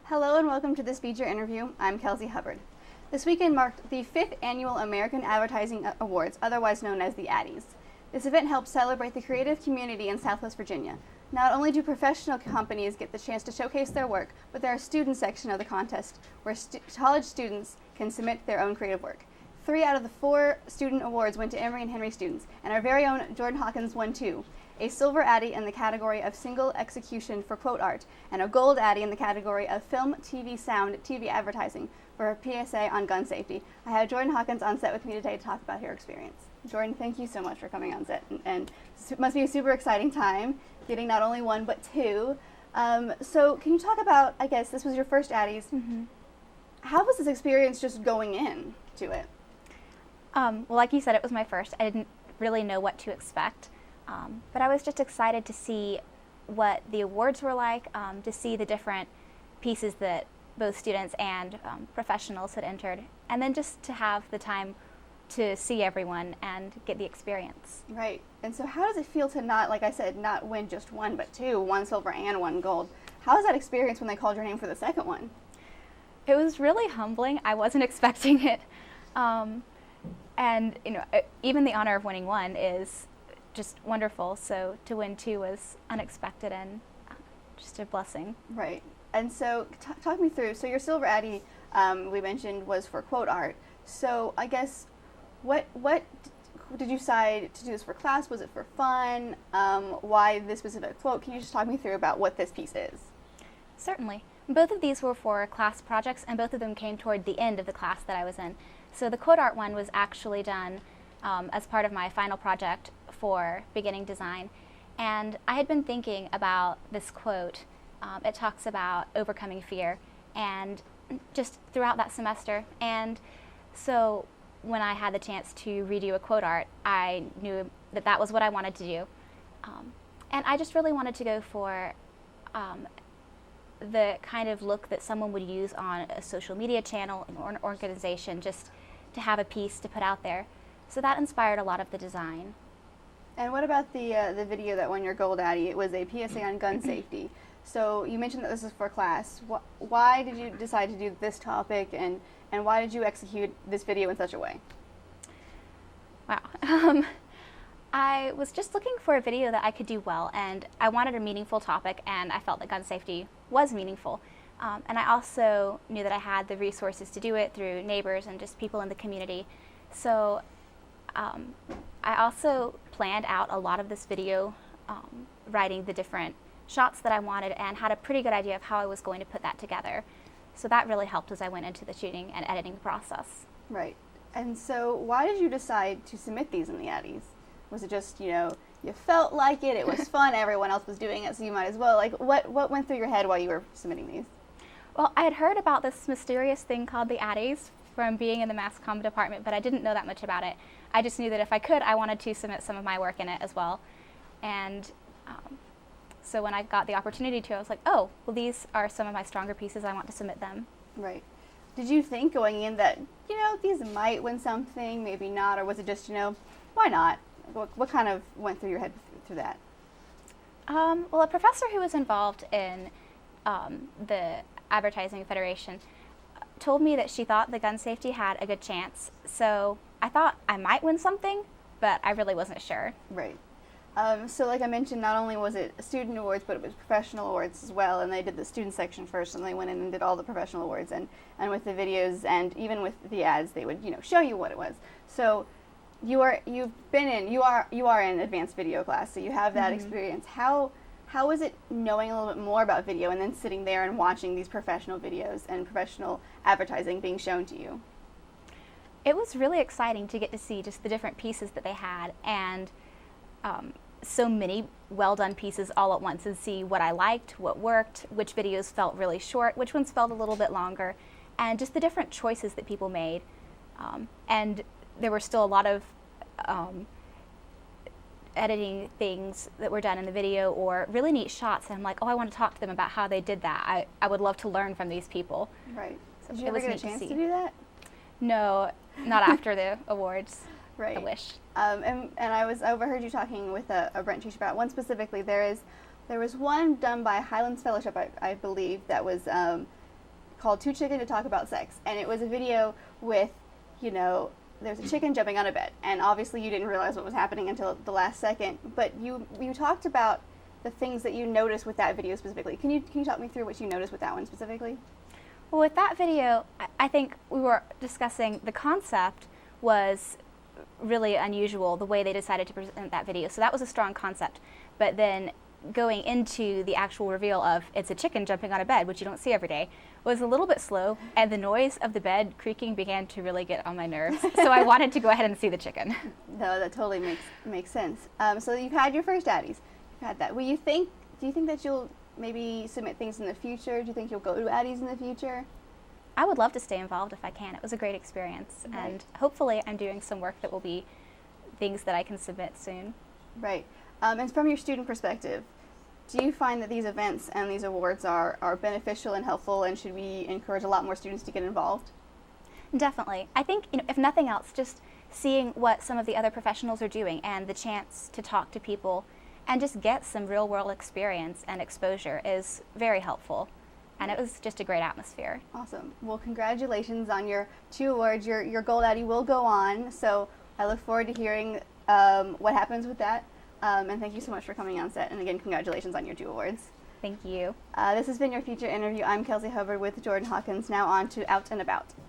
Hello and welcome to this feature interview. I'm Kelsey Hubbard. This weekend marked the 5th Annual American Advertising Awards, otherwise known as the Addies. This event helps celebrate the creative community in Southwest Virginia. Not only do professional companies get the chance to showcase their work, but there are a student section of the contest where college students can submit their own creative work. 3 out of the 4 student awards went to Emory and Henry students, and our very own Jordan Hawkins won 2. A silver Addie in the category of single execution for quote art, and a gold Addie in the category of film, TV, sound, TV advertising for her PSA on gun safety. I have Jordan Hawkins on set with me today to talk about her experience. Jordan, thank you so much for coming on set, and it must be a super exciting time getting not only 1 but 2. So can you talk about, I guess this was your first Addies. Mm-hmm. How was this experience just going in to it? Well, like you said, it was my first. I didn't really know what to expect, but I was just excited to see what the awards were like, to see the different pieces that both students and professionals had entered, and then just to have the time to see everyone and get the experience. Right. And so how does it feel to not, like I said, not win just 1 but 2, 1 silver and 1 gold? How was that experience when they called your name for the second one? It was really humbling. I wasn't expecting it. And even the honor of winning 1 is just wonderful. So to win 2 was unexpected and just a blessing. Right. And so talk me through. So your silver Addie, we mentioned, was for quote art. So I guess what did you decide to do this for class? Was it for fun? Why this specific quote? Can you just talk me through about what this piece is? Certainly. Both of these were for class projects, and both of them came toward the end of the class that I was in. So the quote art one was actually done as part of my final project for beginning design. And I had been thinking about this quote. It talks about overcoming fear, and just throughout that semester. And so when I had the chance to redo a quote art, I knew that that was what I wanted to do. And I just really wanted to go for the kind of look that someone would use on a social media channel or an organization, just to have a piece to put out there. So that inspired a lot of the design. And what about the video that won your gold Addie? It was a PSA on gun safety. So you mentioned that this is for class. Why did you decide to do this topic, and why did you execute this video in such a way? Wow. I was just looking for a video that I could do well, and I wanted a meaningful topic, and I felt that gun safety was meaningful. And I also knew that I had the resources to do it through neighbors and just people in the community. So I also planned out a lot of this video, writing the different shots that I wanted, and had a pretty good idea of how I was going to put that together. So that really helped as I went into the shooting and editing process. Right. And so why did you decide to submit these in the Addies? Was it just, you felt like it was fun, everyone else was doing it, so you might as well? Like, what went through your head while you were submitting these? Well, I had heard about this mysterious thing called the Addies from being in the mass comm department, but I didn't know that much about it. I just knew that if I could, I wanted to submit some of my work in it as well. And so when I got the opportunity to, I was like, oh, well, these are some of my stronger pieces. I want to submit them. Right. Did you think going in that, these might win something, maybe not, or was it just, why not? What kind of went through your head through that? Well, a professor who was involved in the Advertising Federation told me that she thought the gun safety had a good chance. So I thought I might win something, but I really wasn't sure. Right. So like I mentioned, not only was it student awards, but it was professional awards as well, and they did the student section first, and they went in and did all the professional awards, and with the videos, and even with the ads, they would, show you what it was. So you are in advanced video class, so you have that experience. How was it knowing a little bit more about video and then sitting there and watching these professional videos and professional advertising being shown to you? It was really exciting to get to see just the different pieces that they had, and so many well-done pieces all at once, and see what I liked, what worked, which videos felt really short, which ones felt a little bit longer, and just the different choices that people made. And there were still a lot of editing things that were done in the video, or really neat shots, and I'm like, oh, I want to talk to them about how they did that. I would love to learn from these people. Right. So did you ever get a chance to do that? No, not after the awards. Right. I wish. And I overheard you talking with a Brent teacher about one specifically. There was one done by Highlands Fellowship, I believe, that was called Too Chicken to Talk About Sex. And it was a video with, there's a chicken jumping on a bed. And obviously you didn't realize what was happening until the last second. But you talked about the things that you noticed with that video specifically. Can you talk me through what you noticed with that one specifically? Well, with that video, I think we were discussing the concept was really unusual, the way they decided to present that video. So that was a strong concept. But then going into the actual reveal of it's a chicken jumping on a bed, which you don't see every day, was a little bit slow, and the noise of the bed creaking began to really get on my nerves. So I wanted to go ahead and see the chicken. No, that totally makes sense. So you've had your first Addies. You've had that. Do you think that you'll maybe submit things in the future? Do you think you'll go to Addies in the future? I would love to stay involved if I can. It was a great experience. Right. And hopefully I'm doing some work that will be things that I can submit soon. Right. And from your student perspective, do you find that these events and these awards are beneficial and helpful, and should we encourage a lot more students to get involved? Definitely. I think, if nothing else, just seeing what some of the other professionals are doing and the chance to talk to people and just get some real world experience and exposure is very helpful. And it was just a great atmosphere. Awesome. Well, congratulations on your 2 awards. Your Gold Addie will go on, so I look forward to hearing what happens with that. And thank you so much for coming on set. And again, congratulations on your 2 awards. Thank you. This has been your feature interview. I'm Kelsey Hubbard with Jordan Hawkins. Now on to Out and About.